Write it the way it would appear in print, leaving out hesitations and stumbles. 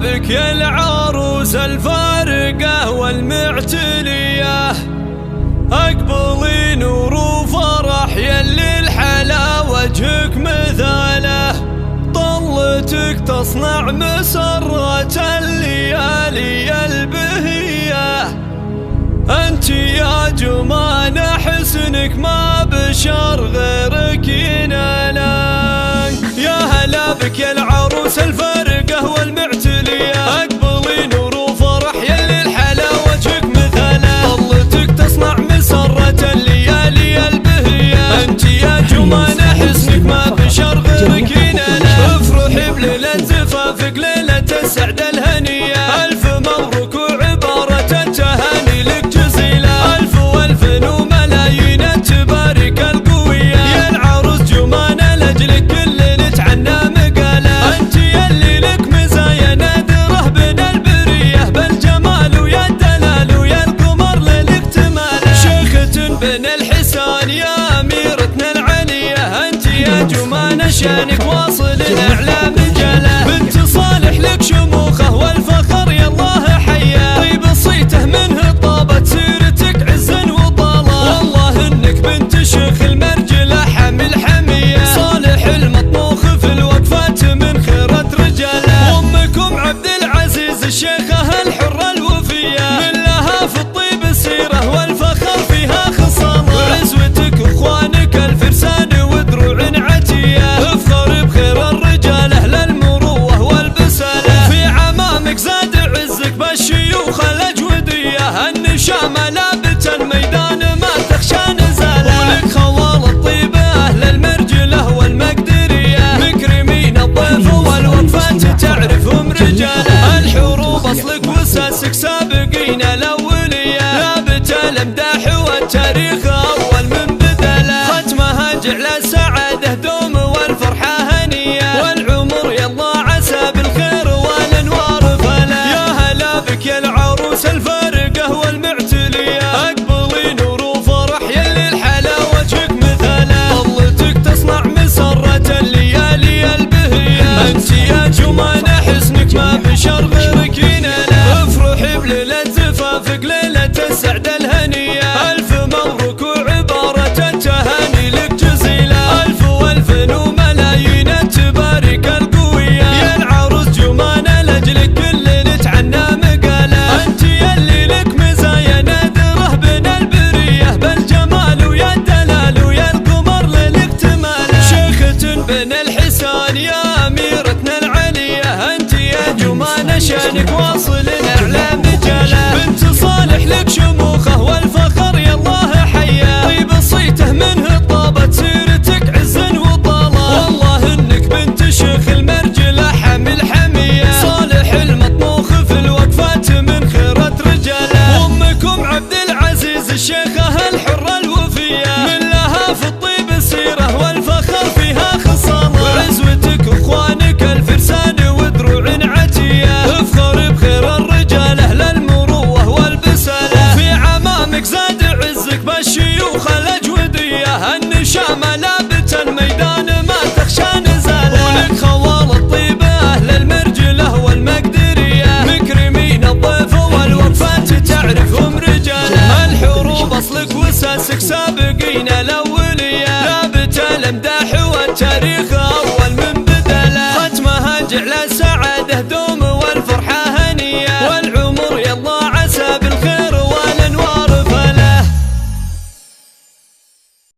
بك يا العروس الفارقة والمعتلية، أقبلي نور وفرح يلي الحلا وجهك مثاله، طلتك تصنع مسرة الليالي البهية، أنت يا جمانة حسنك ما بشر غيرك ينالك. يا هلا بك يا العروس الفارقة والمعتلية، أقبلي نور وفرح يلي الحلا وجهك مثاله، طلتك تصنع مسرة الليالي البهية، أنت يا جمانة حسنك ما بشر غيرك ينالك. افرحي بليلة زفافك ليلة السعد الهنية، ألف مبروك وعبارة التهاني لك جزيلة، ألف والف وملايين تبارك القوية، يا العروس جمانة لأجلك كل نتعنى مقالة، أنت يلي لك مزايا نادرة بين البرية، بالجمال ويا الدلال ويا القمر للاكتمالة، شيخة بين الحسان يا أميرتنا العلية، أنت يا جمانة شانك واصل الأعلى مجاله، بنت صالح لك شموخه والفخر يا الله حياه، طيب صيته منه طابت سيرتك عزا وطاله، والله انك بنت شيخ المرجله حمل حميه، صالح المطبوخ في الوقفات من خيرة رجاله، وامكم عبد العزيز الشيخه الحره الوفيه، من لها في الطيب السيره والفخر فيها خصاله، وعزوتك واخوانك الفرسان ودروع عتيه، افخر بخير الرجاله للمروه والبساله، في عمامك زاد عزك بالشيوخ الاجوديه، النشامه لابتا ميدان ما تخشى نزاله، ولك خوال الطيبه اهل المرجله والمقدريه، مكرمين الضيف والوقفات تعرفهم رجاله، الحروب اصلك واساسك سابقين الاوليه، لابت الامداح والتاريخ اول من بدله، ختمها جعل السعاده دوم والفرحه هنيه، والعمر يلا عسى بالخير والانوار فلا. يا هلا بك يا العروس الفارقه والمعتليه، اقبلي نور وفرح يلي الحلا وجهك مثاله، طلتك تصنع مسره الليالي البهيه، انت يا جمانه حسنك ما بشر غيرك يناله، افرحي بليله زفافك ليله السعد الهنيه، الف مبروك وعباره التهاني لك جزيله، الف والف وملايين تبارك القويه، يا العروس جمانه لاجلك كل نتعنى مقاله، انت يلي لك مزايا نادره بين البريه، بالجمال ويا الدلال ويا القمر للاكتماله، شيخة بين الحسان يا اميرتنا العليه، انت يا جمانه شانك واصل الاعلى مجاله، بنت صالح لك شموخه والفخر يا الله حياه، طيب صيته منه طابت سيرتك عزا وطاله، والله انك بنت شيخ المرجله حمل حميه، صالح المطبوخ في الوقفات من خيرة رجاله، وامكم عبد العزيز الشيخه الحره الوفيه، من لها في الطيب السيره والفخر فيها خصاله، وعزوتك اخوانك الفرسان ودروع عتيه، افخر بخير الرجاله للمروه والبساله، وفي عمامك زاد عزك بالشيوخ الاجوديه، النشامه لابتا ميدان ما تخشى نزاله، ولك خوال الطيبه اهل المرجله والمقدريه، مكرمين الضيف والوقفات تعرفهم رجاله، الحروب اصلك واساسك سابقين الاوليه، لابت الامداح والتاريخ اول من بدله، ختمها جعل